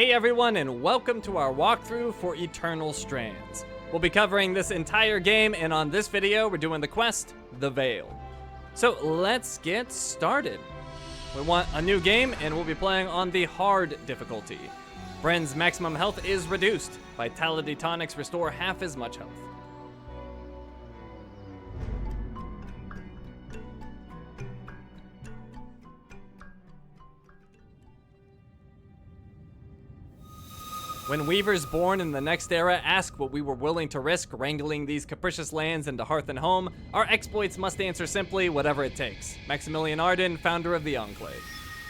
Hey everyone, and welcome to our walkthrough for Eternal Strands. We'll be covering this entire game, and on this video, we're doing the quest, The Veil. So let's get started. We want a new game, and we'll be playing on the hard difficulty. Bren's maximum health is reduced. Vitality tonics restore half as much health. When Weavers born in the next era ask what we were willing to risk wrangling these capricious lands into hearth and home, our exploits must answer simply whatever it takes. Maximilian Arden, founder of the Enclave.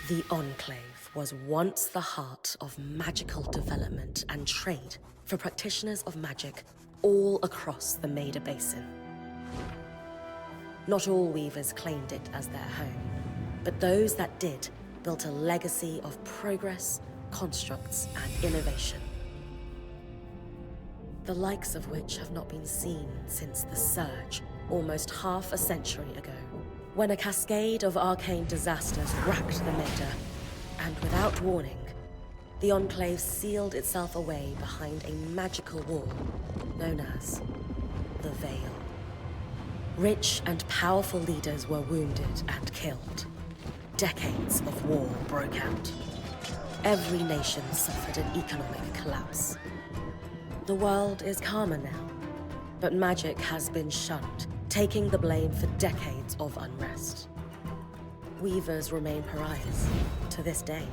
The Enclave was once the heart of magical development and trade for practitioners of magic all across the Maida Basin. Not all Weavers claimed it as their home, but those that did built a legacy of progress, constructs, and innovation. The likes of which have not been seen since the Surge, almost half a century ago, when a cascade of arcane disasters racked the Maida, and without warning, the Enclave sealed itself away behind a magical wall known as the Veil. Rich and powerful leaders were wounded and killed. Decades of war broke out. Every nation suffered an economic collapse. The world is calmer now, but magic has been shunned, taking the blame for decades of unrest. Weavers remain pariahs to this day.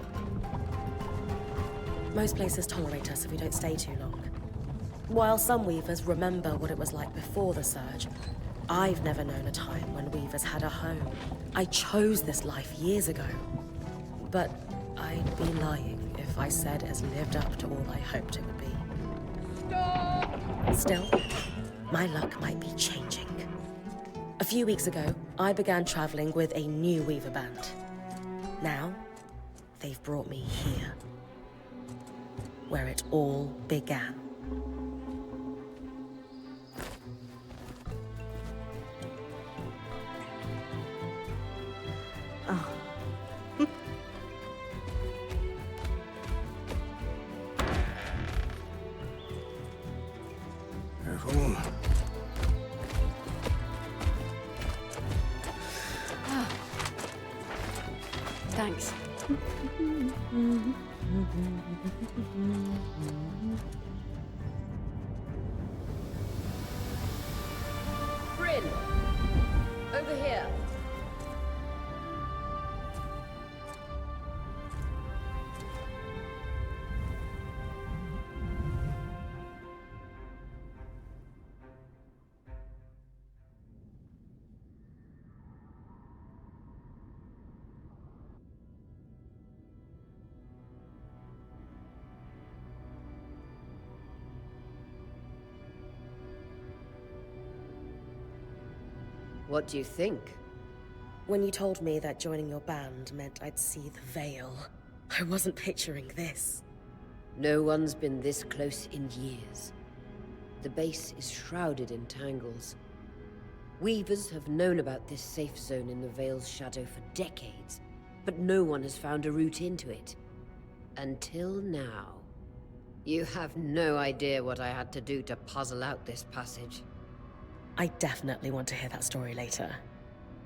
Most places tolerate us if we don't stay too long. While some Weavers remember what it was like before the Surge, I've never known a time when Weavers had a home. I chose this life years ago, but I'd be lying if I said it's lived up to all I hoped it would be. Still, my luck might be changing. A few weeks ago, I began traveling with a new Weaver band. Now, they've brought me here, where it all began. Oh. Thanks. Bryn! Over here! What do you think? When you told me that joining your band meant I'd see the Veil, I wasn't picturing this. No one's been this close in years. The base is shrouded in tangles. Weavers have known about this safe zone in the Veil's shadow for decades, but no one has found a route into it. Until now. You have no idea what I had to do to puzzle out this passage. I definitely want to hear that story later.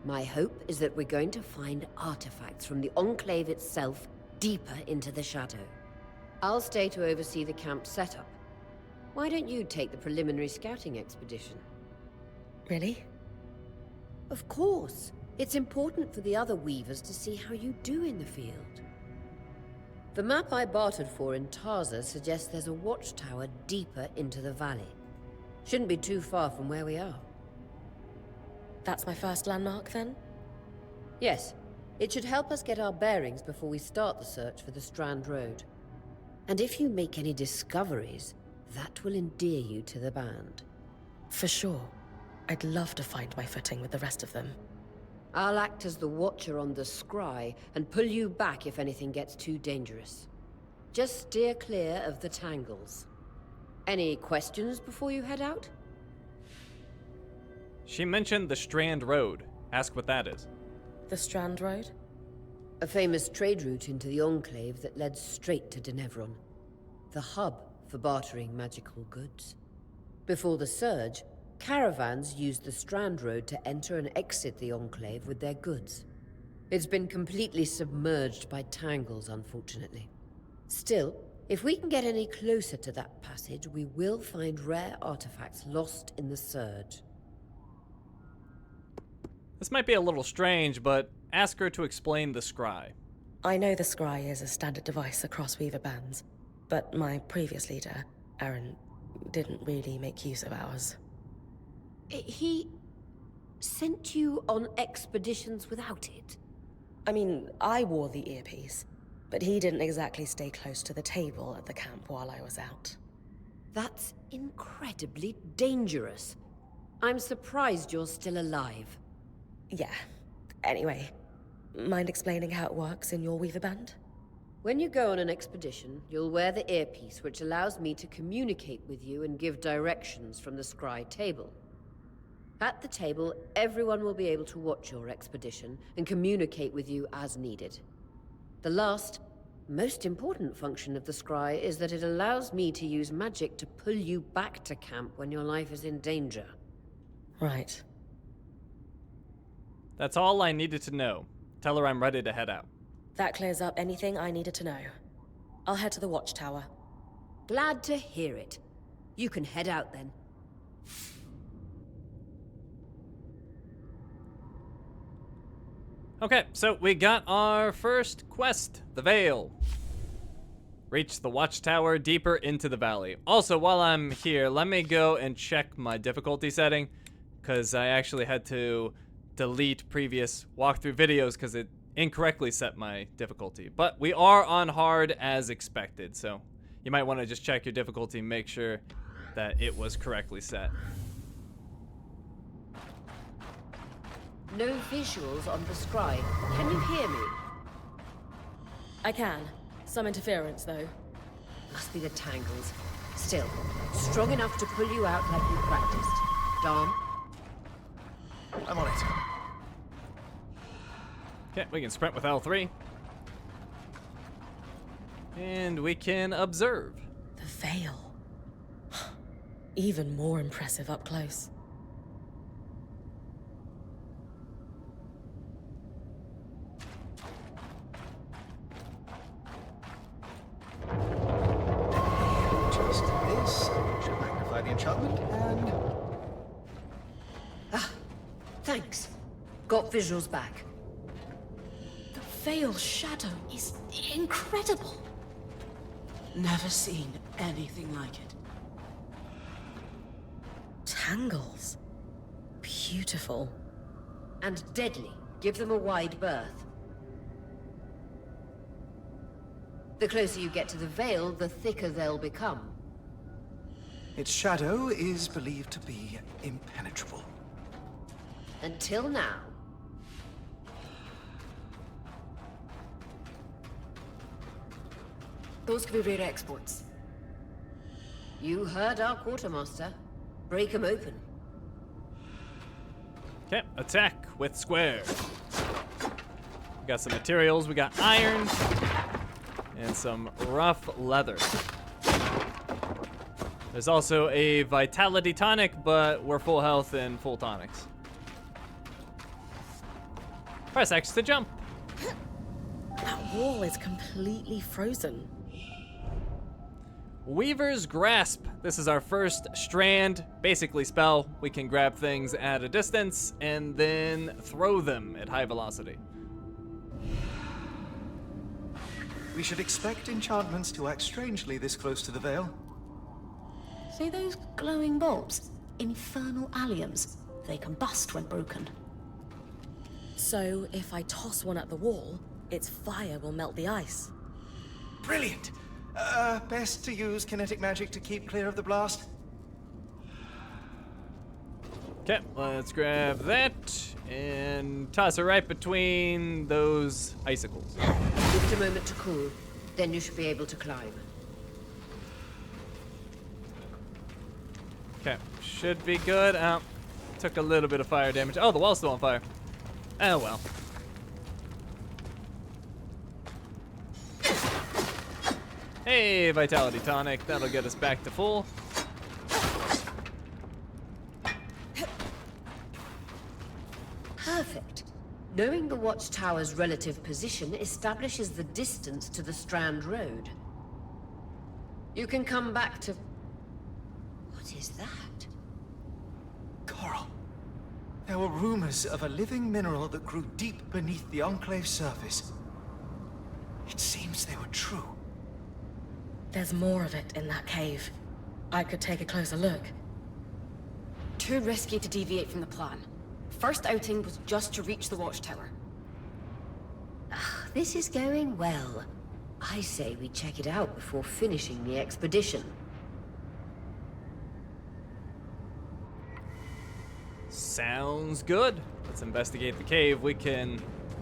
My hope is that we're going to find artifacts from the Enclave itself deeper into the shadow. I'll stay to oversee the camp setup. Why don't you take the preliminary scouting expedition? Really? Of course. It's important for the other Weavers to see how you do in the field. The map I bartered for in Tarza suggests there's a watchtower deeper into the valley. Shouldn't be too far from where we are. That's my first landmark, then? Yes. It should help us get our bearings before we start the search for the Strand Road. And if you make any discoveries, that will endear you to the band. For sure. I'd love to find my footing with the rest of them. I'll act as the watcher on the scry and pull you back if anything gets too dangerous. Just steer clear of the tangles. Any questions before you head out? She mentioned the Strand Road. Ask what that is. The Strand Road? A famous trade route into the Enclave that led straight to Denevron. the hub for bartering magical goods. Before the Surge, caravans used the Strand Road to enter and exit the Enclave with their goods. It's been completely submerged by tangles, unfortunately. Still, if we can get any closer to that passage, we will find rare artifacts lost in the Surge. This might be a little strange, but ask her to explain the scry. I know the scry is a standard device across Weaver bands, but my previous leader, Aaron, didn't really make use of ours. He sent you on expeditions without it? I mean, I wore the earpiece, but he didn't exactly stay close to the table at the camp while I was out. That's incredibly dangerous. I'm surprised you're still alive. Yeah. Anyway, mind explaining how it works in your Weaver band? When you go on an expedition, you'll wear the earpiece, which allows me to communicate with you and give directions from the scry table. At the table, everyone will be able to watch your expedition and communicate with you as needed. The last, most important function of the scry is that it allows me to use magic to pull you back to camp when your life is in danger. Right. That's all I needed to know. Tell her I'm ready to head out. That clears up anything I needed to know. I'll head to the watchtower. Glad to hear it. You can head out then. Okay, so we got our first quest, the Veil. Reach the watchtower deeper into the valley. Also, while I'm here, let me go and check my difficulty setting, because I actually had to delete previous walkthrough videos because it incorrectly set my difficulty. But we are on hard as expected, so you might want to just check your difficulty and make sure that it was correctly set. No visuals on the scry. Can you hear me? I can. Some interference, though. Must be the tangles. Still, strong enough to pull you out like you practiced. Dom? I'm on it. Okay, we can sprint with L3. And we can observe. The Veil. Even more impressive up close. Just this should magnify the enchantment, and Thanks. Got visuals back. The Veil shadow is incredible. Never seen anything like it. Tangles. Beautiful. And deadly. Give them a wide berth. The closer you get to the Veil, the thicker they'll become. its shadow is believed to be impenetrable. Until now. Those could be rare exports. You heard our quartermaster. Break 'em open. Okay, attack with square. We got some materials. We got iron and some rough leather. There's also a vitality tonic, but we're full health and full tonics. Press X to jump. That wall is completely frozen. Weaver's Grasp. This is our first strand, basically spell. We can grab things at a distance and then throw them at high velocity. We should expect enchantments to act strangely this close to the Veil. See those glowing bulbs? Infernal alliums. They combust when broken. So if I toss one at the wall, its fire will melt the ice. Brilliant! Best to use kinetic magic to keep clear of the blast. Okay, let's grab that and toss it right between those icicles. Give it a moment to cool. Then you should be able to climb. Okay, should be good. Took a little bit of fire damage. Oh, the wall's still on fire. Oh well. Hey, Vitality Tonic. That'll get us back to full. Perfect. Knowing the watchtower's relative position establishes the distance to the Strand Road. You can come back to... What is that? Coral. There were rumors of a living mineral that grew deep beneath the Enclave's surface. It seems they were true. There's more of it in that cave. I could take a closer look. Too risky to deviate from the plan. First outing was just to reach the watchtower. This is going well. I say we check it out before finishing the expedition. Sounds good. Let's investigate the cave. We can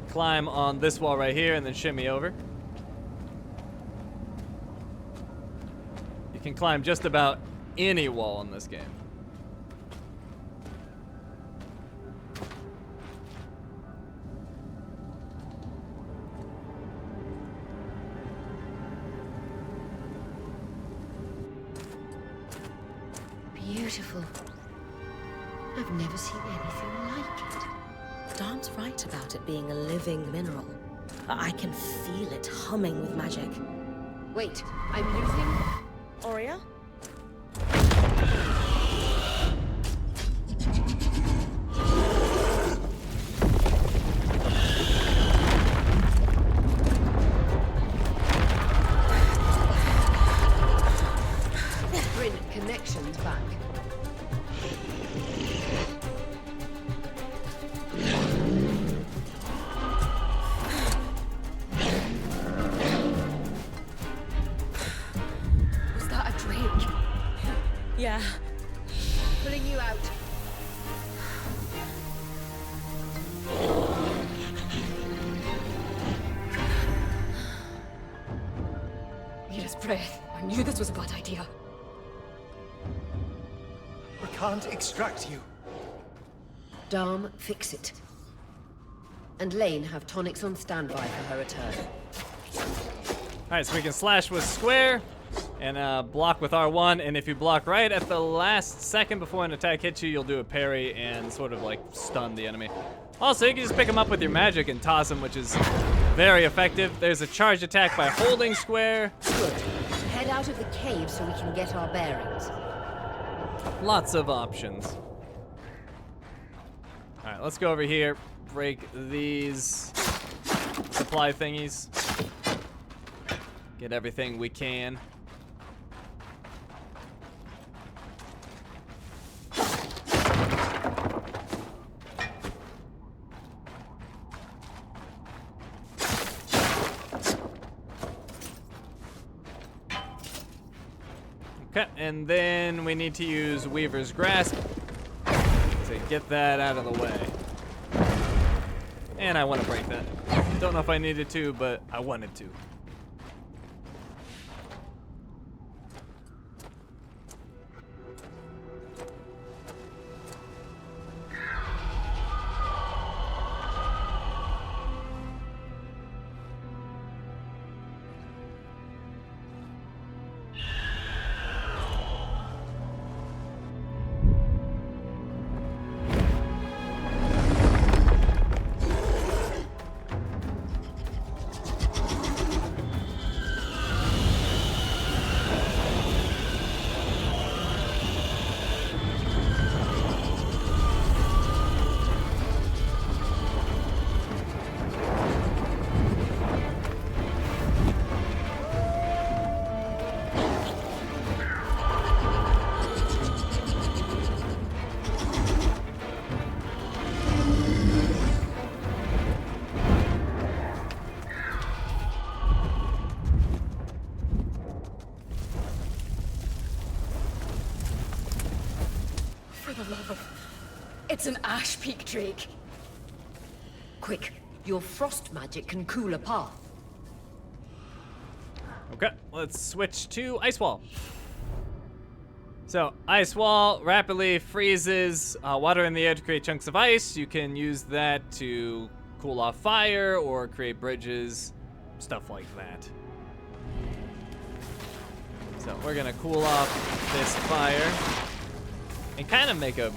climb on this wall right here and then shimmy over. You can climb just about any wall in this game. Beautiful. I've never seen anything like it. Darn's right about it being a living mineral. I can feel it humming with magic. Wait, I'm losing... Aurea? Bring connections back. Was that a drink? Yeah. Pulling you out. Need his breath. I knew this was a bad idea. We can't extract you. Dharm, fix it. And Lane have tonics on standby for her return. Alright, so we can slash with square and block with R1, and if you block right at the last second before an attack hits you, you'll do a parry and sort of like stun the enemy. Also, you can just pick them up with your magic and toss them, which is very effective. There's a charge attack by holding square. Good. Head out of the cave so we can get our bearings. Lots of options. Alright, let's go over here, break these supply thingies. Get everything we can. Okay, and then we need to use Weaver's Grasp to get that out of the way. And I want to break that. Don't know if I needed to, but I wanted to. It's an Ash Peak Drake. Quick, your frost magic can cool a path. Okay, let's switch to Ice Wall. So, Ice Wall rapidly freezes water in the air to create chunks of ice. You can use that to cool off fire or create bridges, stuff like that. So we're gonna cool off this fire and kind of make a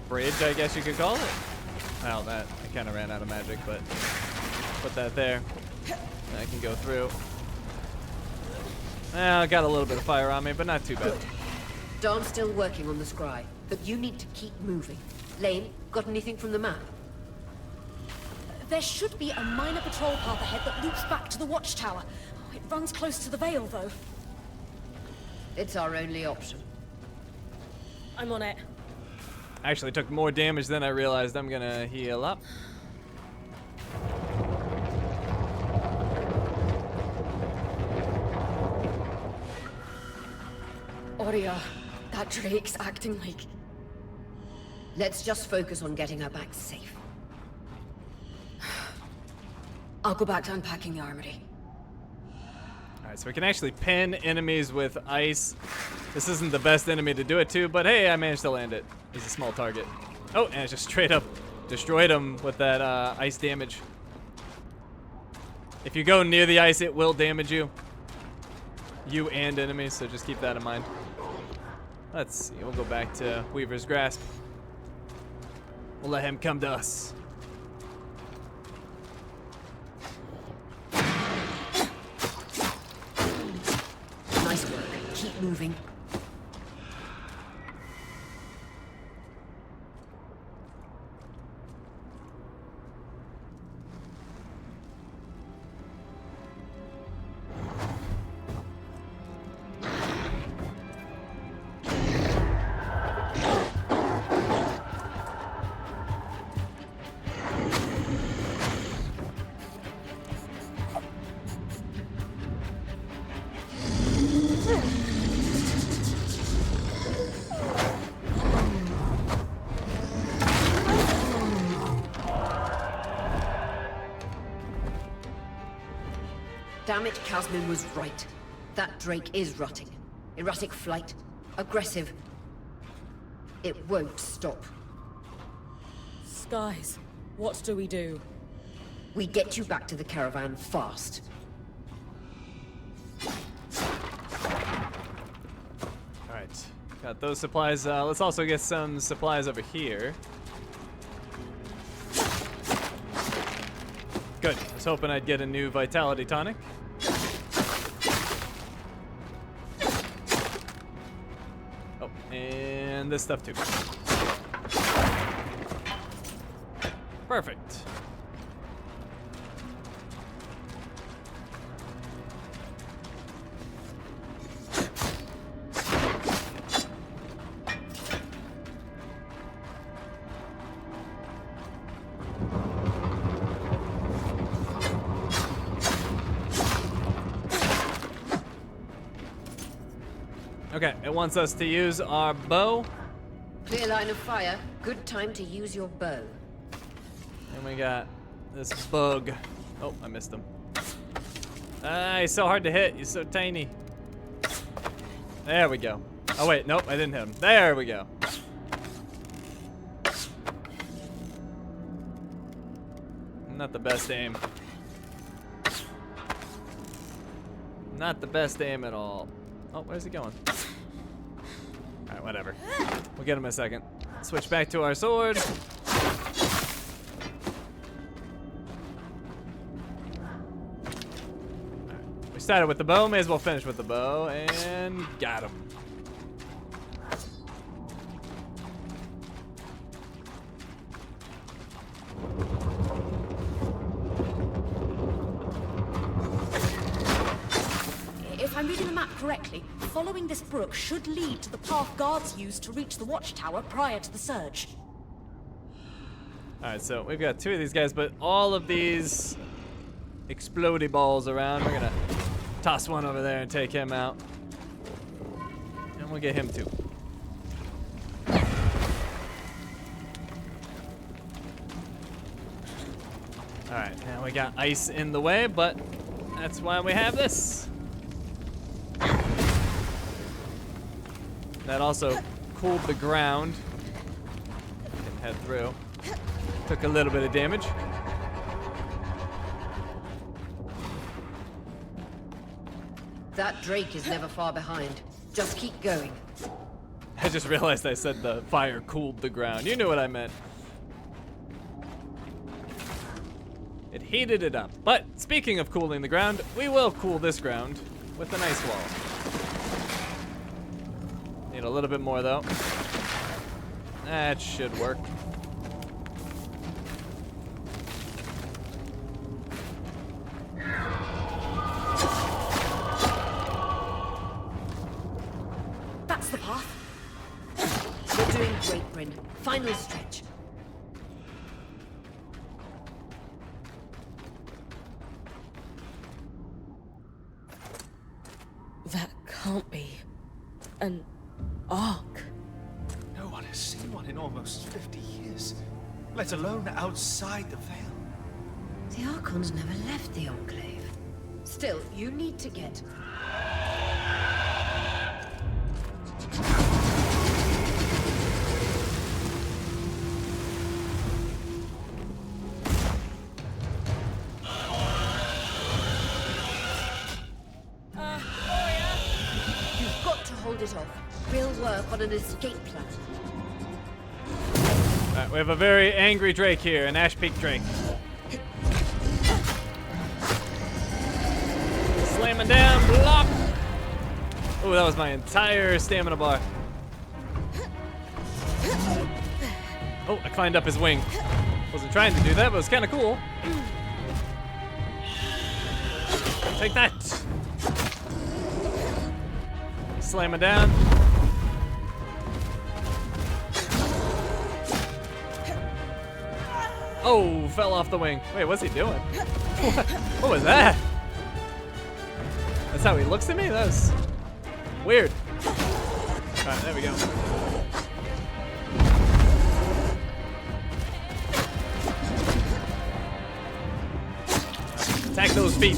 bridge, I guess you could call it. Well, that I kind of ran out of magic, but put that there. And I can go through. I got a little bit of fire on me, but not too bad. Good. Darn's still working on the scry, but you need to keep moving. Lane, got anything from the map? There should be a minor patrol path ahead that loops back to the watchtower. It runs close to the Vale, though. It's our only option. I'm on it. I actually took more damage than I realized. I'm gonna heal up. Aurea, that Drake's acting like... Let's just focus on getting her back safe. I'll go back to unpacking the armory. Alright, so we can actually pin enemies with ice. This isn't the best enemy to do it to, but hey, I managed to land it. He's a small target. Oh, and it just straight up destroyed him with that ice damage. If you go near the ice, it will damage you. You and enemies, so just keep that in mind. Let's see, we'll go back to Weaver's Grasp. We'll let him come to us. Nice work. Keep moving. Damn it, Casman was right. That Drake is rotting. Erratic flight. Aggressive. It won't stop. Skies, what do we do? We get you back to the caravan fast. Alright, got those supplies. Let's also get some supplies over here. Good. I was hoping I'd get a new vitality tonic. Oh, and this stuff too. Perfect. Okay, it wants us to use our bow. Clear line of fire. Good time to use your bow. And we got this bug. Oh, I missed him. He's so hard to hit. He's so tiny. There we go. Oh, wait. Nope, I didn't hit him. There we go. Not the best aim. Not the best aim at all. Oh, where's he going? Alright, whatever. We'll get him in a second. Switch back to our sword. We started with the bow, may as well finish with the bow, and got him. If I'm reading the map correctly, following this brook should lead to the path guards used to reach the watchtower prior to the surge. Alright, so we've got two of these guys, but all of these explodey balls around. We're gonna toss one over there and take him out. And we'll get him too. Alright, now we got ice in the way, but that's why we have this. That also cooled the ground. Can head through. Took a little bit of damage. That Drake is never far behind. Just keep going. I just realized I said the fire cooled the ground. You knew what I meant. It heated it up. But speaking of cooling the ground, we will cool this ground with an ice wall. Need a little bit more though. That should work. That's the path. You're doing great, Bryn. Final stretch. That can't be an ark. No one has seen one in almost 50 years, let alone outside the Veil. The Archons never left the Enclave. Still, you need to get... You've got to hold it off. We'll work on an escape plan. Alright, we have a very angry Drake here, an Ash Peak Drake. Slamming down, block! Oh, that was my entire stamina bar. Oh, I climbed up his wing. Wasn't trying to do that, but it was kind of cool. Take that! Slamming down. Oh, fell off the wing. Wait, what's he doing? What was that? That's how he looks at me? That was weird. Alright, there we go. Attack those feet.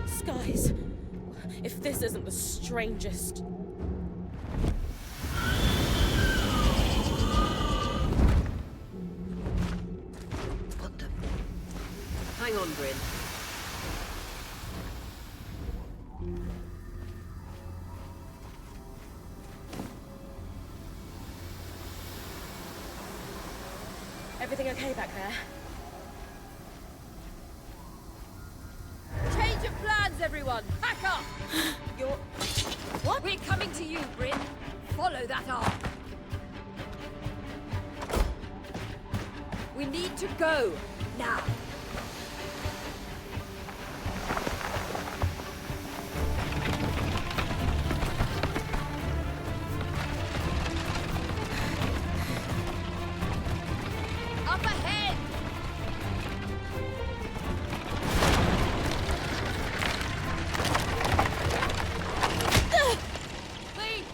Skies. If this isn't the strangest. What the... Hang on, Bryn. Everything okay back there? Change of plans, everyone! Pack up! You're... What? We're coming to you, Bryn. Follow that arc. We need to go. Now. Up ahead! Please!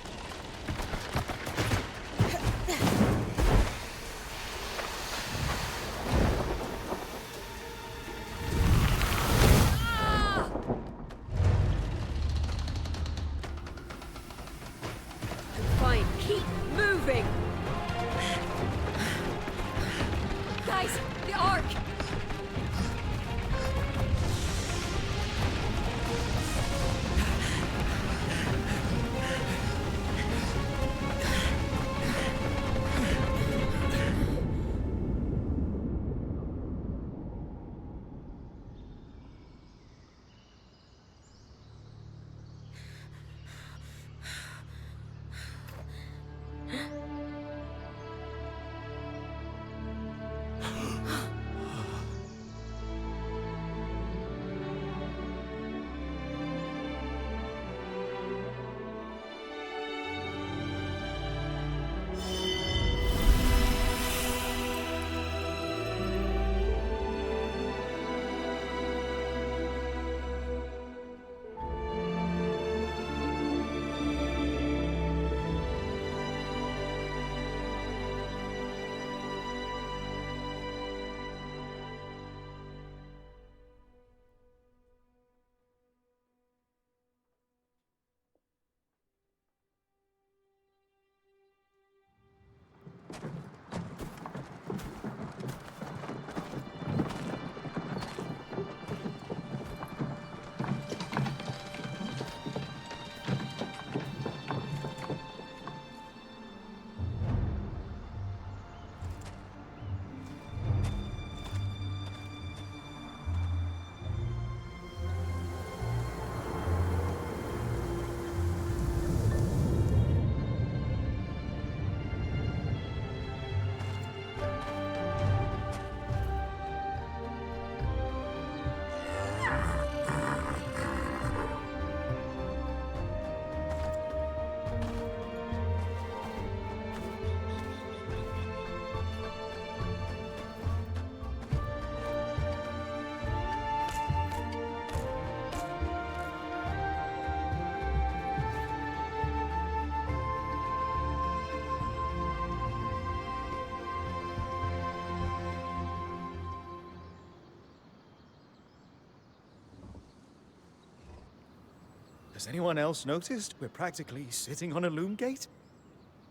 Has anyone else noticed we're practically sitting on a loom gate?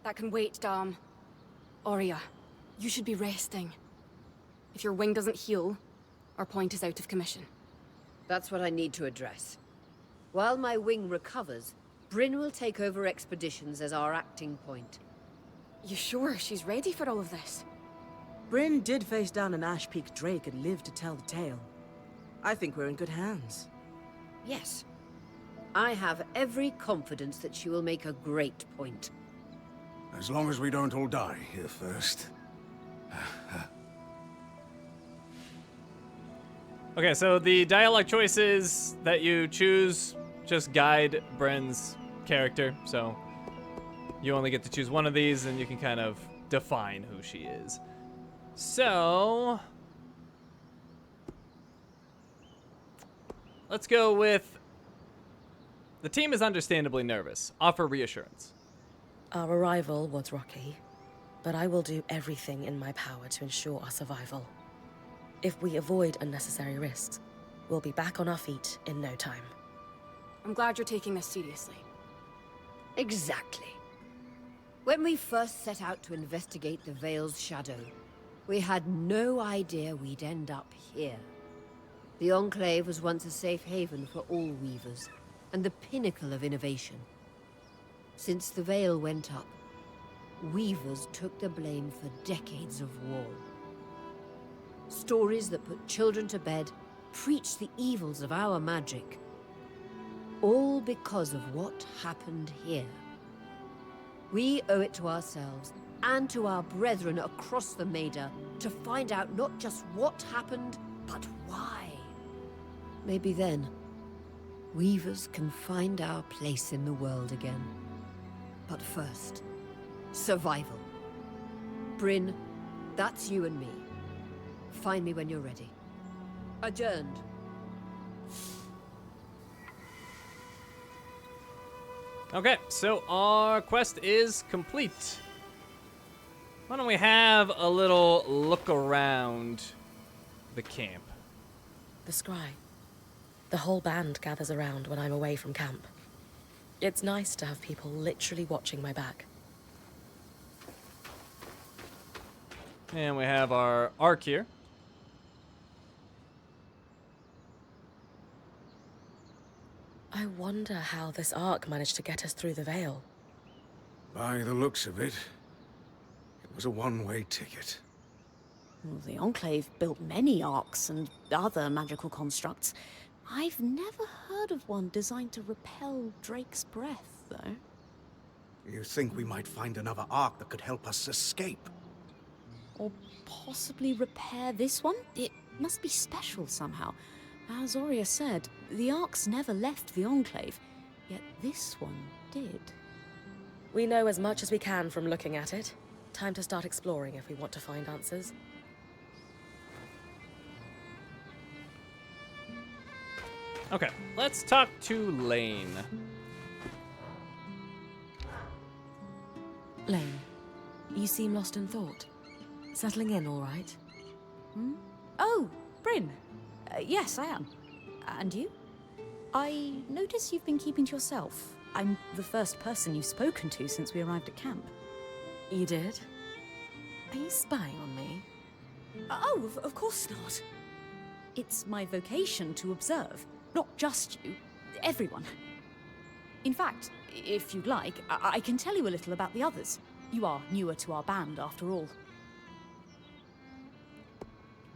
That can wait, Dom. Aurea, you should be resting. If your wing doesn't heal, our point is out of commission. That's what I need to address. While my wing recovers, Bryn will take over expeditions as our acting point. You sure she's ready for all of this? Bryn did face down an Ash Peak Drake and lived to tell the tale. I think we're in good hands. Yes. I have every confidence that she will make a great point. As long as we don't all die here first. Okay, so the dialogue choices that you choose just guide Bryn's character, so you only get to choose one of these and you can kind of define who she is. So let's go with the team is understandably nervous. Offer reassurance. Our arrival was rocky, but I will do everything in my power to ensure our survival. If we avoid unnecessary risks, we'll be back on our feet in no time. I'm glad you're taking this seriously. Exactly. When we first set out to investigate the Veil's shadow, we had no idea we'd end up here. The Enclave was once a safe haven for all Weavers, and the pinnacle of innovation. Since the Veil went up, Weavers took the blame for decades of war. Stories that put children to bed preached the evils of our magic. All because of what happened here. We owe it to ourselves and to our brethren across the Maida to find out not just what happened, but why. Maybe then, Weavers can find our place in the world again. But first, survival. Bryn, that's you and me. Find me when you're ready. Adjourned. Okay, so our quest is complete. Why don't we have a little look around the camp? The scry. The whole band gathers around when I'm away from camp. It's nice to have people literally watching my back. And we have our arc here. I wonder how this arc managed to get us through the Veil. By the looks of it, it was a one-way ticket. Well, the Enclave built many arcs and other magical constructs. I've never heard of one designed to repel Drake's breath, though. You think we might find another arc that could help us escape? Or possibly repair this one? It must be special somehow. As Aurea said, the arcs never left the Enclave, yet this one did. We know as much as we can from looking at it. Time to start exploring if we want to find answers. Okay, let's talk to Lane. Lane, you seem lost in thought. Settling in all right? Oh, Bryn. Yes, I am. And you? I notice you've been keeping to yourself. I'm the first person you've spoken to since we arrived at camp. You did? Are you spying on me? Oh, of course not. It's my vocation to observe. Not just you, everyone. In fact, if you'd like, I can tell you a little about the others. You are newer to our band, after all.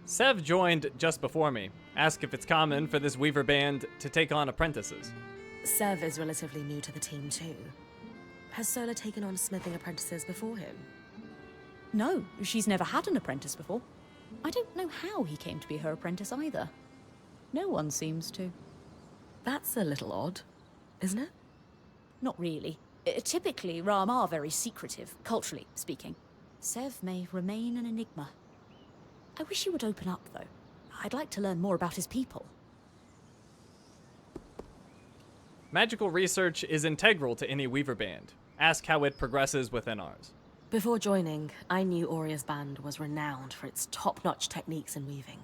Sev joined just before me. Ask if it's common for this Weaver band to take on apprentices. Sev is relatively new to the team too. Has Sola taken on smithing apprentices before him? No, she's never had an apprentice before. I don't know how he came to be her apprentice either. No one seems to. That's a little odd, isn't it? Not really. Typically, Ram are very secretive, culturally speaking. Sev may remain an enigma. I wish he would open up, though. I'd like to learn more about his people. Magical research is integral to any Weaver band. Ask how it progresses within ours. Before joining, I knew Aurea's band was renowned for its top-notch techniques in weaving.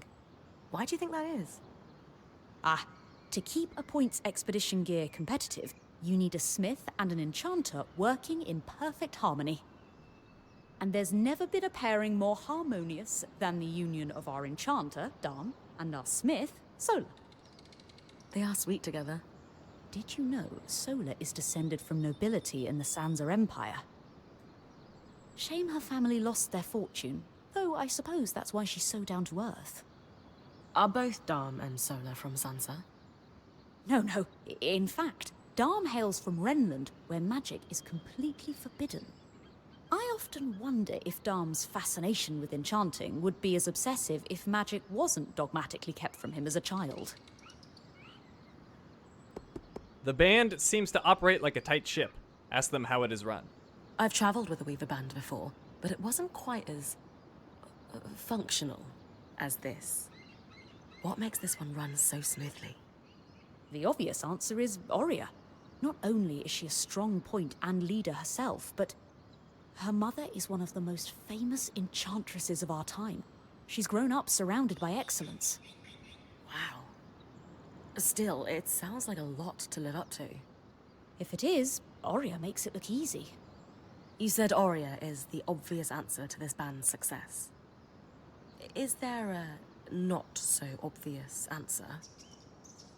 Why do you think that is? Ah, To keep a point's expedition gear competitive, you need a smith and an enchanter working in perfect harmony. And there's never been a pairing more harmonious than the union of our enchanter, Dam, and our smith, Sola. They are sweet together. Did you know Sola is descended from nobility in the Sansa Empire? Shame her family lost their fortune, though I suppose that's why she's so down to earth. Are both Dam and Sola from Sansa? No. In fact, Dam hails from Renland, where magic is completely forbidden. I often wonder if Dam's fascination with enchanting would be as obsessive if magic wasn't dogmatically kept from him as a child. The band seems to operate like a tight ship. Ask them how it is run. I've traveled with a Weaver band before, but it wasn't quite as functional as this. What makes this one run so smoothly? The obvious answer is Oria. Not only is she a strong point and leader herself, but her mother is one of the most famous enchantresses of our time. She's grown up surrounded by excellence. Wow. Still, it sounds like a lot to live up to. If it is, Oria makes it look easy. You said Oria is the obvious answer to this band's success. Is there a not-so-obvious answer?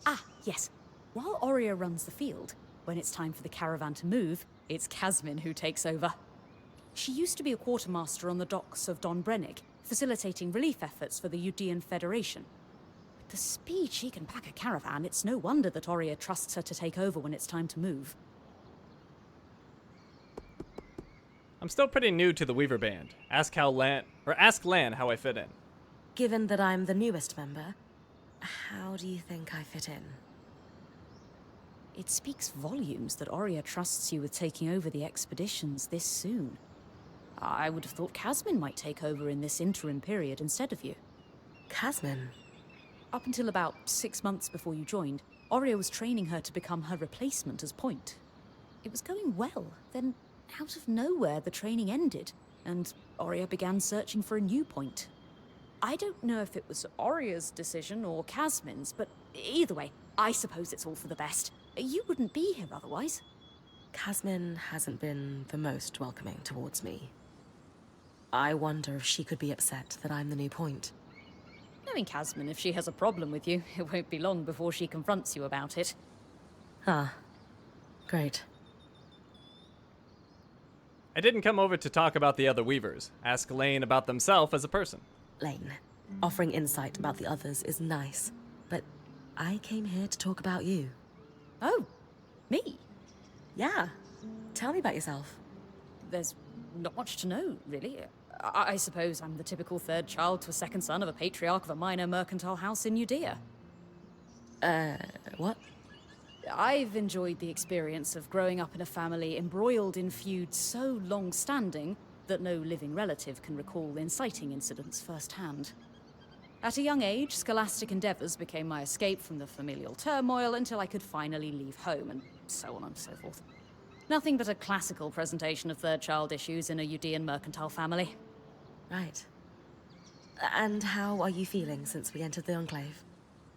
Ah, yes. While Oria runs the field, when it's time for the caravan to move, it's Casmin who takes over. She used to be a quartermaster on the docks of Don Brennig, facilitating relief efforts for the Udean Federation. With the speed she can pack a caravan, it's no wonder that Oria trusts her to take over when it's time to move. I'm still pretty new to the Weaver band. Ask Lan how I fit in. Given that I'm the newest member, how do you think I fit in? It speaks volumes that Oria trusts you with taking over the expeditions this soon. I would have thought Casmin might take over in this interim period instead of you. Casmin? Up until about 6 months before you joined, Oria was training her to become her replacement as point. It was going well, then out of nowhere the training ended, and Oria began searching for a new point. I don't know if it was Oria's decision or Casmin's, but either way, I suppose it's all for the best. You wouldn't be here otherwise. Casmin hasn't been the most welcoming towards me. I wonder if she could be upset that I'm the new point. Knowing Casmin, if she has a problem with you, it won't be long before she confronts you about it. Ah, great. I didn't come over to talk about the other Weavers. Ask Lane about themselves as a person. Lane, offering insight about the others is nice, but I came here to talk about you. Oh, me? Yeah. Tell me about yourself. There's not much to know, really. I suppose I'm the typical third child to a second son of a patriarch of a minor mercantile house in Judea. What? I've enjoyed the experience of growing up in a family embroiled in feuds so long-standing that no living relative can recall inciting incidents firsthand. At a young age, scholastic endeavors became my escape from the familial turmoil until I could finally leave home, and so on and so forth. Nothing but a classical presentation of third child issues in a Udean mercantile family. Right. And how are you feeling since we entered the Enclave?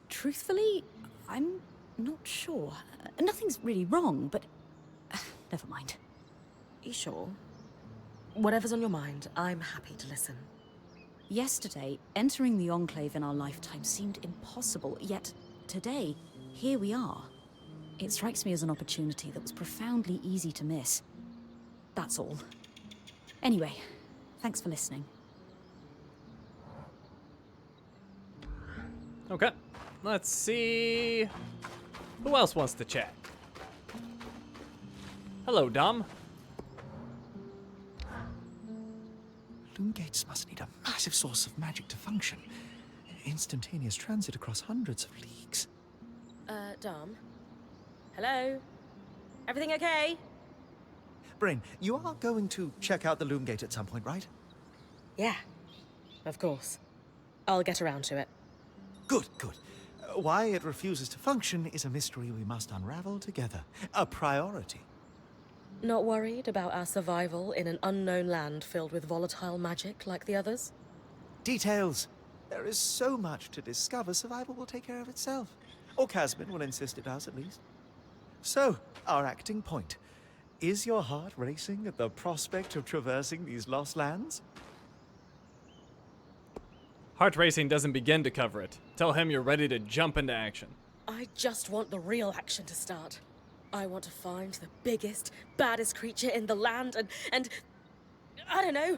Truthfully, I'm not sure. Nothing's really wrong, but never mind. You sure? Whatever's on your mind, I'm happy to listen. Yesterday, entering the Enclave in our lifetime seemed impossible, yet today, here we are. It strikes me as an opportunity that was profoundly easy to miss. That's all. Anyway, thanks for listening. Okay, let's see. Who else wants to chat? Hello, Dom. Loom gates must need a massive source of magic to function. Instantaneous transit across hundreds of leagues. Dom? Hello? Everything okay? Bryn, you are going to check out the Loom gate at some point, right? Yeah, of course. I'll get around to it. Good, good. Why it refuses to function is a mystery we must unravel together. A priority. Not worried about our survival in an unknown land filled with volatile magic like the others? Details. There is so much to discover, survival will take care of itself. Or Casman will insist it does, at least. So, our acting point. Is your heart racing at the prospect of traversing these lost lands? Heart racing doesn't begin to cover it. Tell him you're ready to jump into action. I just want the real action to start. I want to find the biggest, baddest creature in the land and I don't know,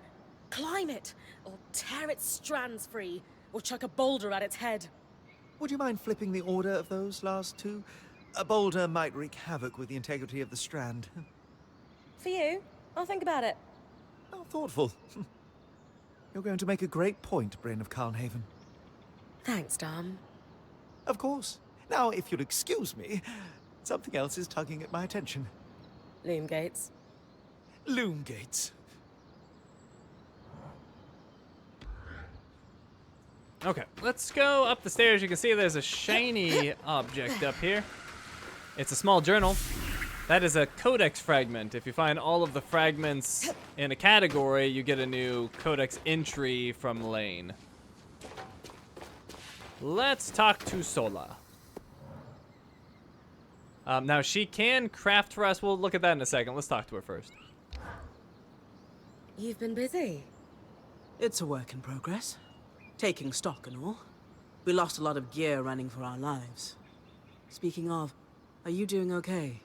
climb it, or tear its strands free, or chuck a boulder at its head. Would you mind flipping the order of those last two? A boulder might wreak havoc with the integrity of the strand. For you, I'll think about it. How thoughtful. You're going to make a great point, Bryn of Carnhaven. Thanks, Dom. Of course. Now, if you'll excuse me, something else is tugging at my attention. Loom gates. Loom gates. Okay, let's go up the stairs. You can see there's a shiny object up here. It's a small journal. That is a codex fragment. If you find all of the fragments in a category, you get a new codex entry from Lane. Let's talk to Sola. Now, she can craft for us. We'll look at that in a second. Let's talk to her first. You've been busy. It's a work in progress. Taking stock and all. We lost a lot of gear running for our lives. Speaking of, are you doing okay?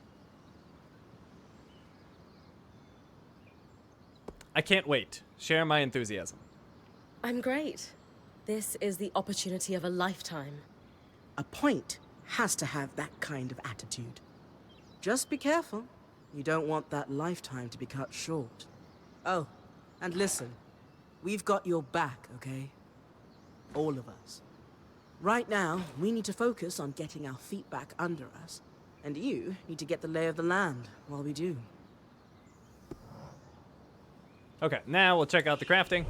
I can't wait. Share my enthusiasm. I'm great. This is the opportunity of a lifetime. A point has to have that kind of attitude. Just be careful. You don't want that lifetime to be cut short. Oh, and listen. We've got your back, okay? All of us. Right now, we need to focus on getting our feet back under us. And you need to get the lay of the land while we do. Okay, now we'll check out the crafting.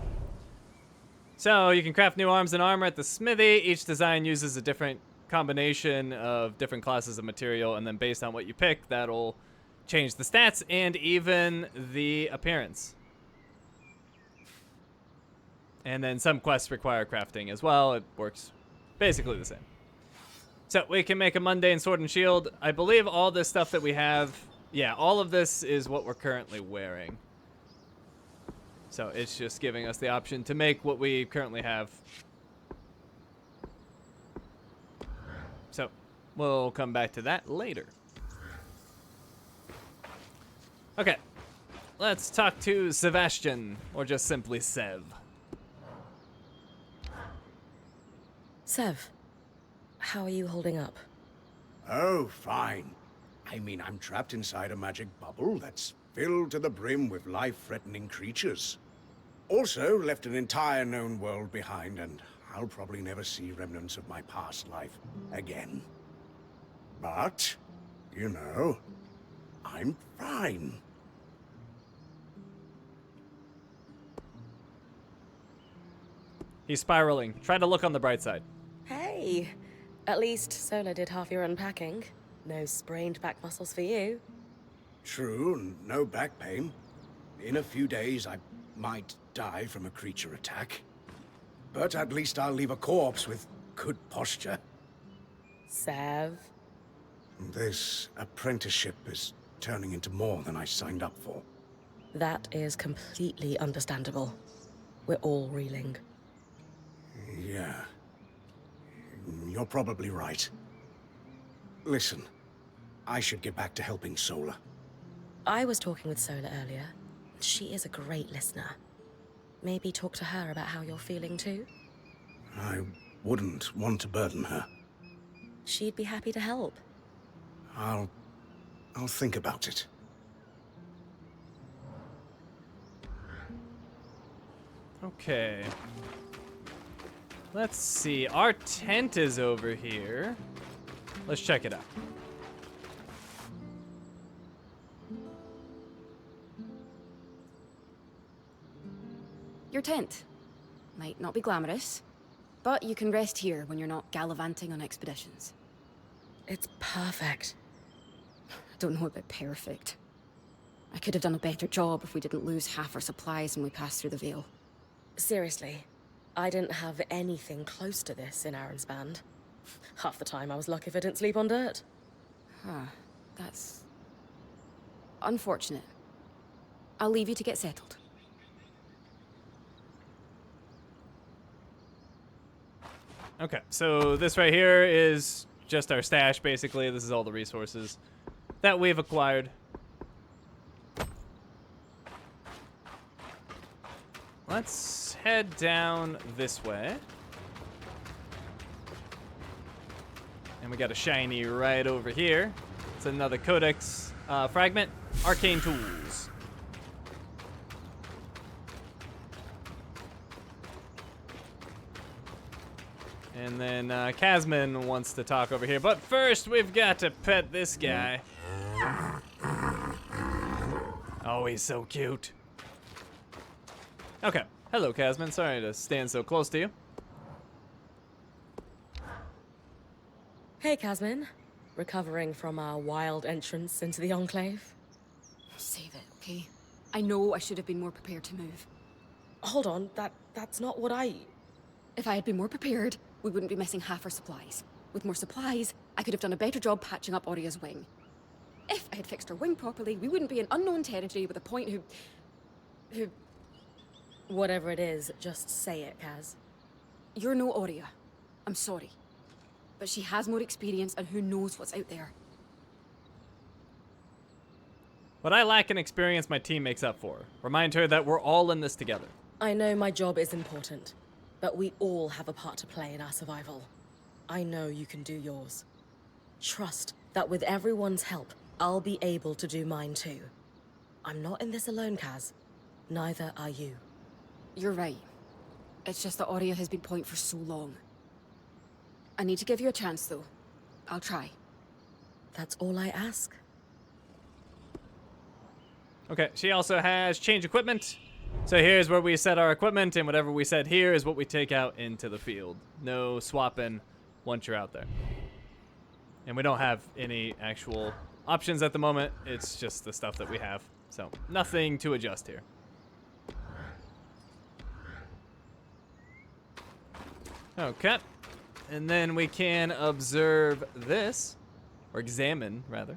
So you can craft new arms and armor at the smithy. Each design uses a different combination of different classes of material, and then based on what you pick, that'll change the stats and even the appearance. And then some quests require crafting as well. It works basically the same. So we can make a mundane sword and shield. I believe all this stuff that we have, yeah, all of this is what we're currently wearing. So it's just giving us the option to make what we currently have. So we'll come back to that later. Okay, let's talk to Sebastian, or just simply Sev. Sev, how are you holding up? Oh, fine. I mean, I'm trapped inside a magic bubble that's filled to the brim with life-threatening creatures. Also, left an entire known world behind, and I'll probably never see remnants of my past life again. But, you know, I'm fine. He's spiraling. Try to look on the bright side. Hey, at least Sola did half your unpacking. No sprained back muscles for you. True, and no back pain. In a few days, I might die from a creature attack. But at least I'll leave a corpse with good posture. Sev. This apprenticeship is turning into more than I signed up for. That is completely understandable. We're all reeling. Yeah. You're probably right. Listen, I should get back to helping Sola. I was talking with Sola earlier. She is a great listener. Maybe talk to her about how you're feeling too? I wouldn't want to burden her. She'd be happy to help. I'll think about it. Okay. Let's see. Our tent is over here. Let's check it out. Your tent. Might not be glamorous, but you can rest here when you're not gallivanting on expeditions. It's perfect. I don't know about perfect. I could have done a better job if we didn't lose half our supplies when we passed through the Veil. Seriously, I didn't have anything close to this in Aaron's band. Half the time I was lucky if I didn't sleep on dirt. Huh. That's unfortunate. I'll leave you to get settled. Okay, so this right here is just our stash, basically. This is all the resources that we've acquired. Let's head down this way. And we got a shiny right over here. It's another Codex fragment. Arcane Tools. And then Casman wants to talk over here. But first, we've got to pet this guy. Oh, he's so cute. Okay. Hello, Casman. Sorry to stand so close to you. Hey, Casman. Recovering from our wild entrance into the Enclave? Save it, okay? I know I should have been more prepared to move. Hold on, that's not what I... If I had been more prepared, we wouldn't be missing half our supplies. With more supplies, I could have done a better job patching up Oria's wing. If I had fixed her wing properly, we wouldn't be in unknown territory with a point who... Whatever it is, just say it, Kaz. You're no Oria. I'm sorry. But she has more experience, and who knows what's out there. What I lack in experience, my team makes up for. Remind her that we're all in this together. I know my job is important, but we all have a part to play in our survival. I know you can do yours. Trust that with everyone's help, I'll be able to do mine too. I'm not in this alone, Kaz. Neither are you. You're right. It's just that Oria has been point for so long. I need to give you a chance, though. I'll try. That's all I ask. Okay, she also has change equipment. So here's where we set our equipment, and whatever we set here is what we take out into the field. No swapping once you're out there. And we don't have any actual options at the moment. It's just the stuff that we have. So nothing to adjust here. Okay. And then we can observe this, or examine, rather.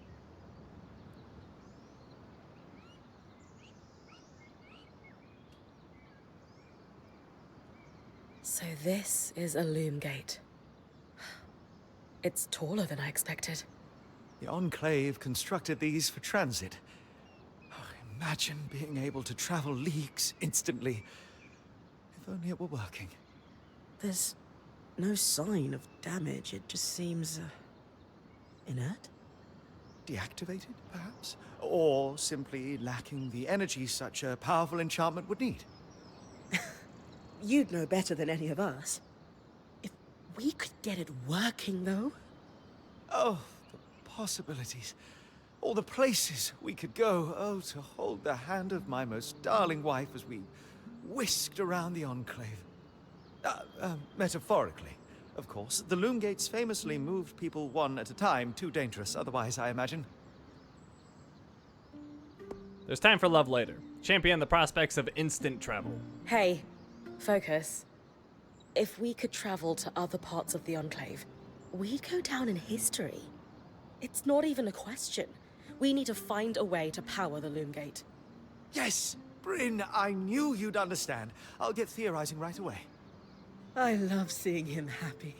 So this is a loom gate. It's taller than I expected. The Enclave constructed these for transit. Oh, imagine being able to travel leagues instantly. If only it were working. There's no sign of damage. It just seems inert. Deactivated, perhaps? Or simply lacking the energy such a powerful enchantment would need. You'd know better than any of us. If we could get it working, though. Oh, the possibilities. All the places we could go. Oh, to hold the hand of my most darling wife as we whisked around the Enclave. Metaphorically, of course. The loom gates famously moved people one at a time. Too dangerous otherwise, I imagine. There's time for love later. Champion the prospects of instant travel. Hey, focus. If we could travel to other parts of the Enclave, we'd go down in history. It's not even a question. We need to find a way to power the loom gate. Yes, Bryn, I knew you'd understand. I'll get theorizing right away. I love seeing him happy.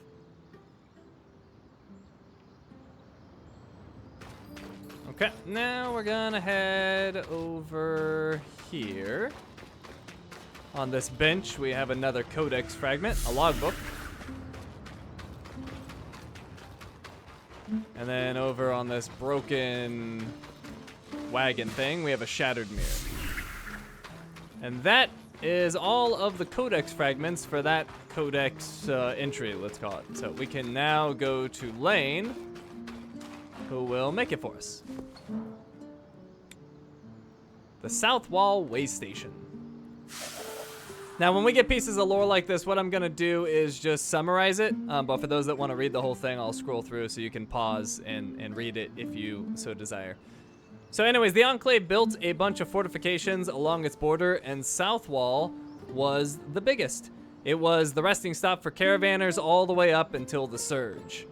Okay, now we're gonna head over here. On this bench, we have another codex fragment, a logbook. And then over on this broken wagon thing, we have a shattered mirror. And that is all of the codex fragments for that codex entry, let's call it. So we can now go to Lane, who will make it for us. The South Wall Way Station. Now, when we get pieces of lore like this, what I'm gonna do is just summarize it. But for those that want to read the whole thing, I'll scroll through so you can pause and read it if you so desire. So anyways, the Enclave built a bunch of fortifications along its border, and South Wall was the biggest. It was the resting stop for caravanners all the way up until the Surge.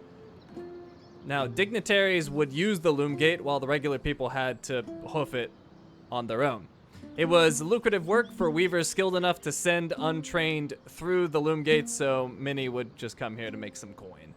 Now, dignitaries would use the loom gate while the regular people had to hoof it on their own. It was lucrative work for weavers skilled enough to send untrained through the loom gate, so many would just come here to make some coin.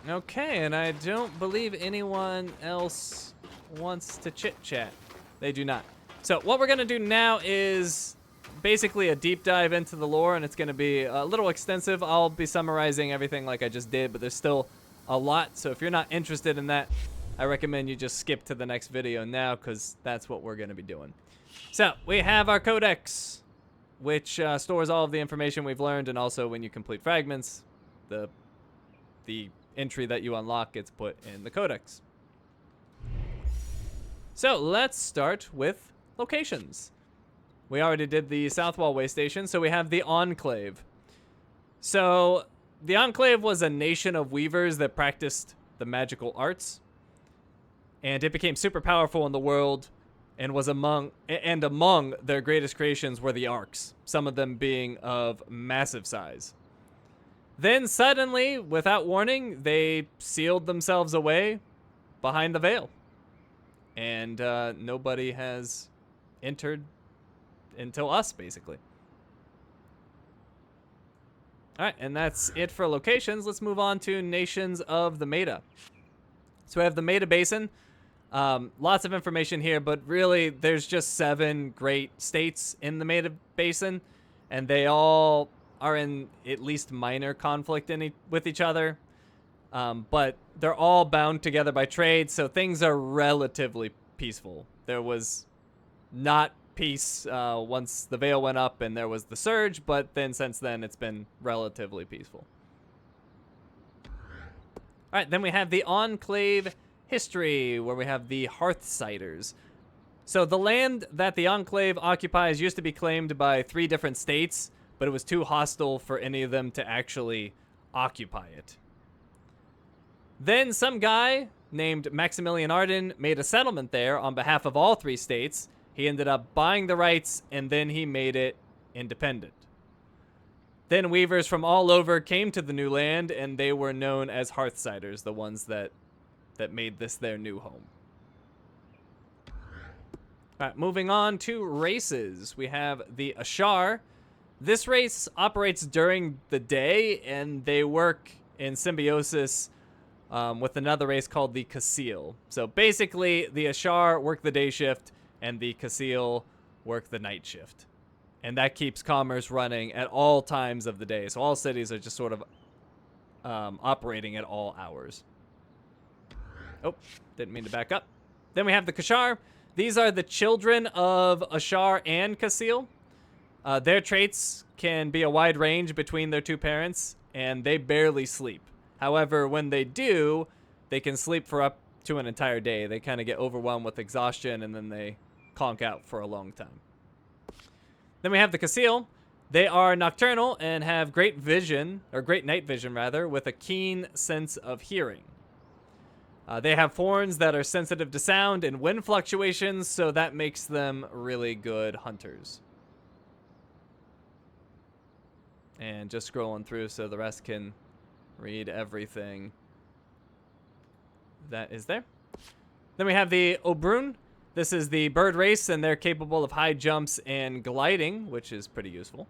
Okay, and I don't believe anyone else wants to chit-chat. They do not. So what we're going to do now is basically a deep dive into the lore, and it's going to be a little extensive. I'll be summarizing everything like I just did, but there's still a lot. So if you're not interested in that, I recommend you just skip to the next video now, because that's what we're going to be doing. So we have our codex, which stores all of the information we've learned, and also when you complete fragments, the entry that you unlock gets put in the codex. So let's start with locations. We already did the Southwall Way Station, so we have the Enclave. So the Enclave was a nation of weavers that practiced the magical arts, and it became super powerful in the world, and was among their greatest creations were the arcs, some of them being of massive size. Then suddenly, without warning, they sealed themselves away behind the veil, and nobody has entered until us, basically. All right, and that's it for locations. Let's move on to nations of the Meta. So we have the Meta Basin. Lots of information here, but really there's just 7 great states in the Meta Basin, and they all are in at least minor conflict with each other. But they're all bound together by trade, so things are relatively peaceful. There was not peace once the veil went up and there was the Surge, but then since then it's been relatively peaceful. All right, then we have the Enclave history, where we have the Hearthsiders. So the land that the Enclave occupies used to be claimed by 3 different states, but it was too hostile for any of them to actually occupy it. Then some guy named Maximilian Arden made a settlement there on behalf of all 3 states. He ended up buying the rights, and then he made it independent. Then weavers from all over came to the new land, and they were known as Hearthsiders, the ones that made this their new home. All right, moving on to races. We have the Ashar. This race operates during the day, and they work in symbiosis with another race called the Kasil. So basically, the Ashar work the day shift, and the Kasil work the night shift. And that keeps commerce running at all times of the day. So all cities are just sort of operating at all hours. Oh, didn't mean to back up. Then we have the Kashar. These are the children of Ashar and Kasil. Their traits can be a wide range between their 2 parents, and they barely sleep. However, when they do, they can sleep for up to an entire day. They kind of get overwhelmed with exhaustion, and then they conk out for a long time. Then we have the Kasil. They are nocturnal and have great vision, or great night vision rather, with a keen sense of hearing. They have horns that are sensitive to sound and wind fluctuations, so that makes them really good hunters. And just scrolling through so the rest can read everything that is there. Then we have the Obrun. This is the bird race, and they're capable of high jumps and gliding, which is pretty useful.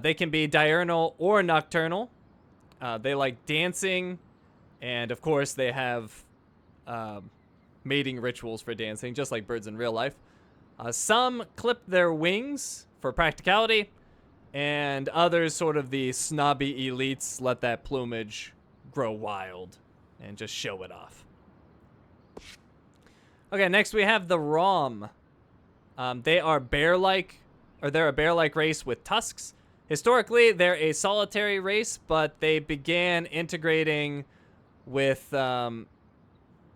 They can be diurnal or nocturnal. They like dancing, and of course they have mating rituals for dancing, just like birds in real life. Some clip their wings for practicality, and others, sort of the snobby elites, let that plumage grow wild and just show it off. Okay, next we have the Rom. They are bear-like, or they're a bear-like race with tusks. Historically, they're a solitary race, but they began integrating with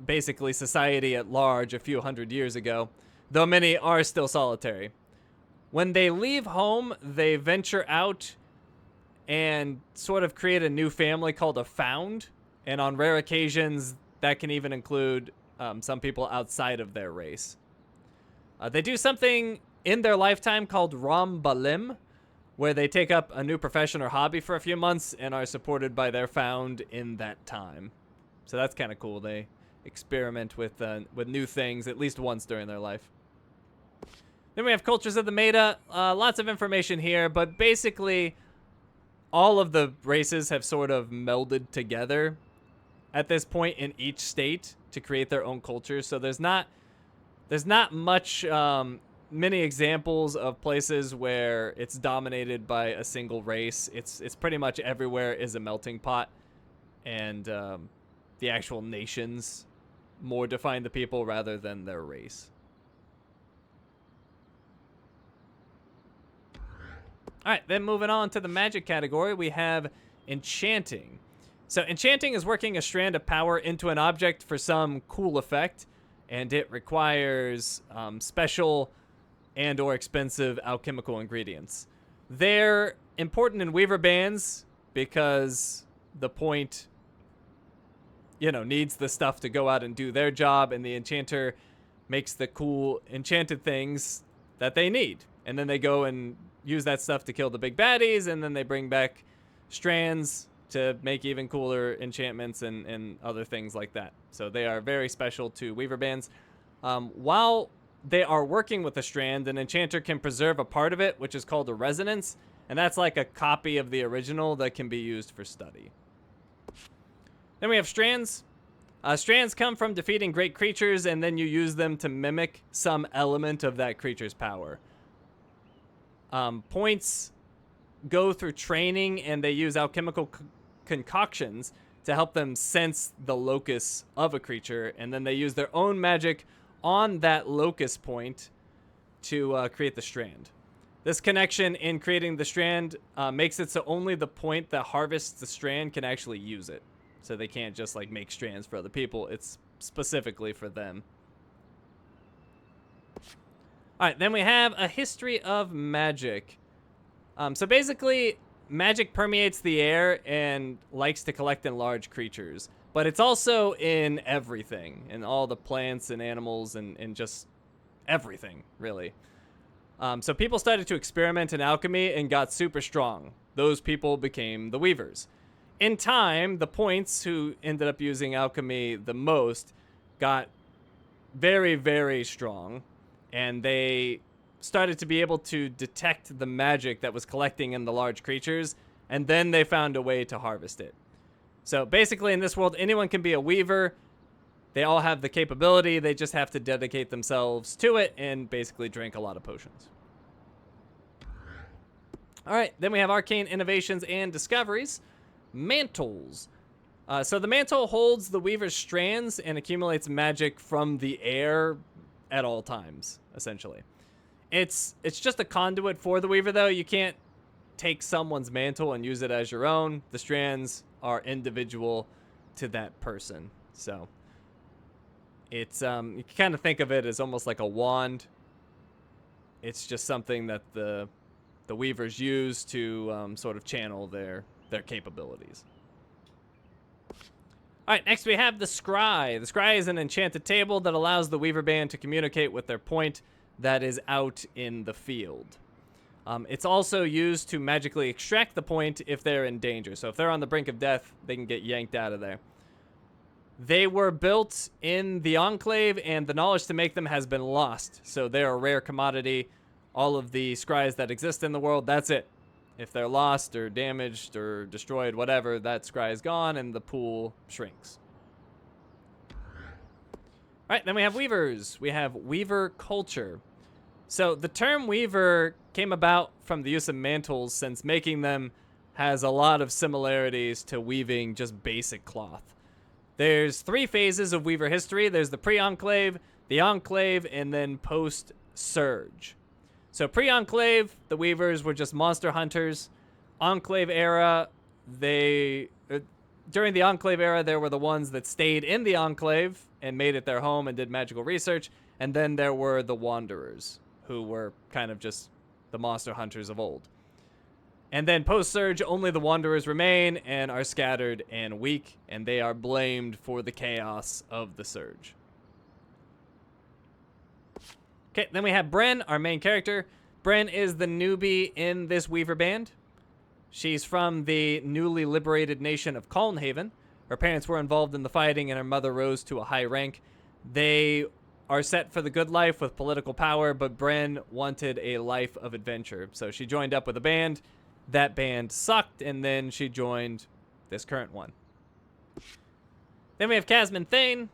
basically society at large a few hundred years ago, though many are still solitary. When they leave home, they venture out and sort of create a new family called a found, and on rare occasions, that can even include some people outside of their race. They do something in their lifetime called Rambalim, where they take up a new profession or hobby for a few months and are supported by their found in that time. So that's kind of cool. They experiment with new things at least once during their life. Then we have cultures of the Meta. Lots of information here, but basically all of the races have sort of melded together at this point in each state to create their own culture. So there's not much many examples of places where it's dominated by a single race. It's pretty much everywhere is a melting pot, and the actual nations more define the people rather than their race. All right, then moving on to the magic category, we have enchanting. So enchanting is working a strand of power into an object for some cool effect, and it requires special and or expensive alchemical ingredients. They're important in weaver bands because the point, needs the stuff to go out and do their job, and the enchanter makes the cool enchanted things that they need. And then they go and use that stuff to kill the big baddies, and then they bring back strands to make even cooler enchantments and other things like that. So they are very special to weaver bands. While they are working with a strand, an enchanter can preserve a part of it, which is called a resonance, and that's like a copy of the original that can be used for study. Then we have strands. Strands come from defeating great creatures, and then you use them to mimic some element of that creature's power. Points go through training, and they use alchemical concoctions to help them sense the locus of a creature, and then they use their own magic on that locus point to create the strand. This connection in creating the strand makes it so only the point that harvests the strand can actually use it. So they can't just like make strands for other people. It's specifically for them. All right, then we have a history of magic. So basically, magic permeates the air and likes to collect in large creatures. But it's also in everything, in all the plants and animals and just everything, really. So people started to experiment in alchemy and got super strong. Those people became the weavers. In time, the points who ended up using alchemy the most got very, very strong. And they started to be able to detect the magic that was collecting in the large creatures. And then they found a way to harvest it. So basically in this world, anyone can be a weaver. They all have the capability. They just have to dedicate themselves to it and basically drink a lot of potions. All right, then we have arcane innovations and discoveries. Mantles. So the mantle holds the weaver's strands and accumulates magic from the air at all times, essentially. It's just a conduit for the weaver, though. You can't take someone's mantle and use it as your own. The strands are individual to that person. So it's you can kind of think of it as almost like a wand. It's just something that the weavers use to sort of channel their capabilities. All right, next we have the scry. The scry is an enchanted table that allows the weaver band to communicate with their point that is out in the field. It's also used to magically extract the point if they're in danger. So if they're on the brink of death, they can get yanked out of there. They were built in the Enclave, and the knowledge to make them has been lost. So they're a rare commodity. All of the scries that exist in the world, that's it. If they're lost or damaged or destroyed, whatever, that scry is gone and the pool shrinks. All right, then we have weavers. We have weaver culture. So the term weaver came about from the use of mantles, since making them has a lot of similarities to weaving just basic cloth. There's 3 phases of weaver history. There's the pre-Enclave, the Enclave, and then post-Surge. So pre-Enclave, the weavers were just monster hunters. Enclave era, during the Enclave era, there were the ones that stayed in the Enclave and made it their home and did magical research. And then there were the Wanderers, who were kind of just the monster hunters of old. And then post-Surge, only the Wanderers remain and are scattered and weak, and they are blamed for the chaos of the Surge. Okay, then we have Bryn, our main character. Bryn is the newbie in this Weaver band. She's from the newly liberated nation of Calnhaven. Her parents were involved in the fighting, and her mother rose to a high rank. They are set for the good life with political power, but Bryn wanted a life of adventure. So she joined up with a band. That band sucked, and then she joined this current one. Then we have Casmin Thane.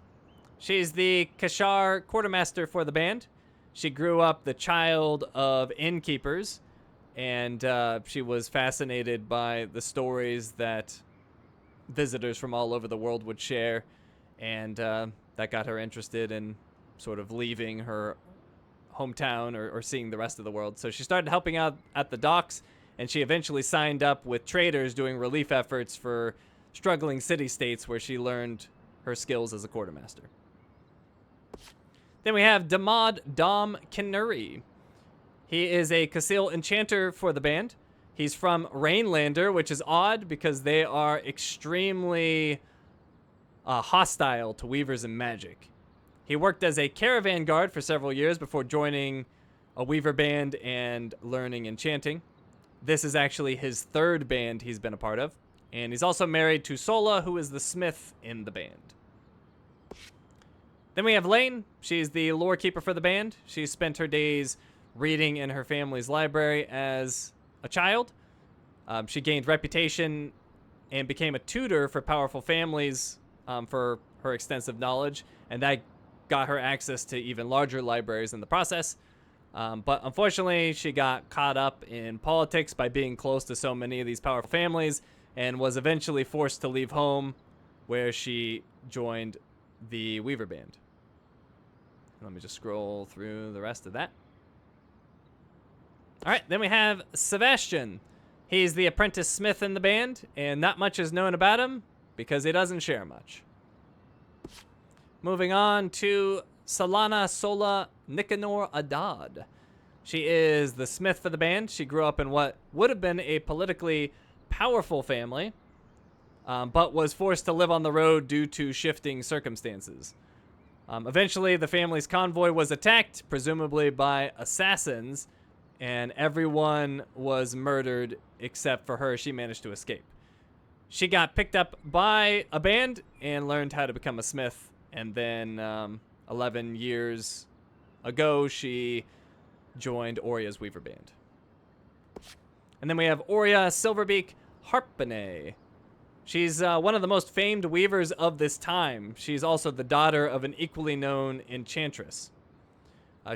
She's the Kashar quartermaster for the band. She grew up the child of innkeepers, and she was fascinated by the stories that visitors from all over the world would share, and that got her interested in sort of leaving her hometown or seeing the rest of the world. So she started helping out at the docks, and she eventually signed up with traders doing relief efforts for struggling city-states where she learned her skills as a quartermaster. Then we have Damod Dom Kinuri. He is a Casil enchanter for the band. He's from Rainlander, which is odd because they are extremely hostile to weavers and magic. He worked as a caravan guard for several years before joining a weaver band and learning enchanting. This is actually his third band he's been a part of. And he's also married to Sola, who is the smith in the band. Then we have Lane. She's the lore keeper for the band. She spent her days reading in her family's library as a child. She gained reputation and became a tutor for powerful families for her extensive knowledge, and that got her access to even larger libraries in the process. But unfortunately, she got caught up in politics by being close to so many of these powerful families and was eventually forced to leave home, where she joined the Weaver Band. Let me just scroll through the rest of that. All right, then we have Sebastian. He's the apprentice smith in the band, and not much is known about him because he doesn't share much. Moving on to Solana Sola Nicanor Adad. She is the smith for the band. She grew up in what would have been a politically powerful family, but was forced to live on the road due to shifting circumstances. Eventually, the family's convoy was attacked, presumably by assassins, and everyone was murdered except for her. She managed to escape. She got picked up by a band and learned how to become a smith, and then 11 years ago, she joined Oria's Weaver Band. And then we have Oria Silverbeak Harpene. She's one of the most famed weavers of this time. She's also the daughter of an equally known enchantress.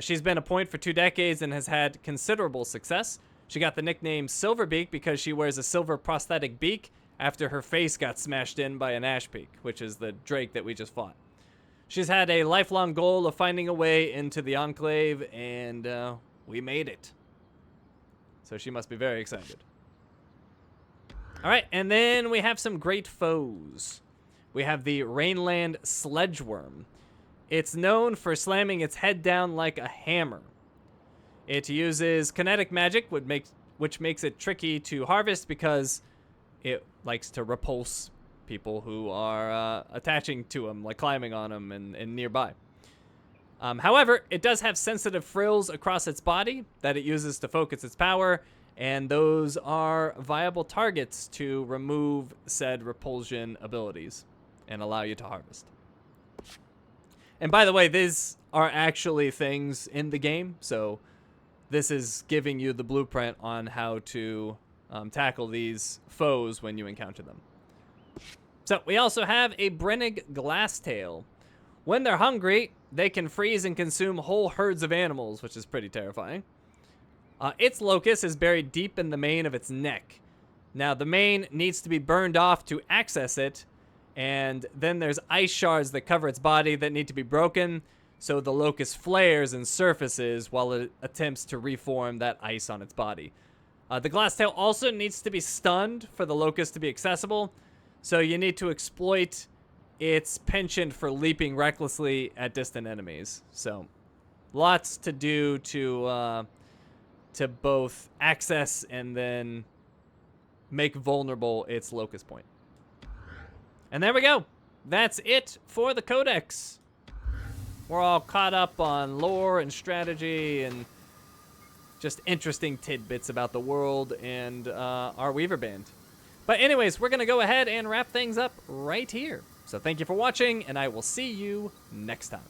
She's been a point for 2 decades and has had considerable success. She got the nickname Silverbeak because she wears a silver prosthetic beak after her face got smashed in by an ashpeak, which is the drake that we just fought. She's had a lifelong goal of finding a way into the Enclave, and we made it. So she must be very excited. All right, and then we have some great foes. We have the Rainland Sledgeworm. It's known for slamming its head down like a hammer. It uses kinetic magic, which makes it tricky to harvest because it likes to repulse people who are attaching to them, like climbing on them and nearby. However, it does have sensitive frills across its body that it uses to focus its power, and those are viable targets to remove said repulsion abilities and allow you to harvest. And by the way, these are actually things in the game, so this is giving you the blueprint on how to tackle these foes when you encounter them. So we also have a Brennig Glasstail. When they're hungry, they can freeze and consume whole herds of animals, which is pretty terrifying. Its locus is buried deep in the mane of its neck. Now, the mane needs to be burned off to access it, and then there's ice shards that cover its body that need to be broken, so the locus flares and surfaces while it attempts to reform that ice on its body. The Glasstail also needs to be stunned for the locus to be accessible, so you need to exploit its penchant for leaping recklessly at distant enemies. So, lots to do to both access and then make vulnerable its locus point. And there we go. That's it for the Codex. We're all caught up on lore and strategy and just interesting tidbits about the world and our Weaver Band. But anyways, we're going to go ahead and wrap things up right here. So thank you for watching, and I will see you next time.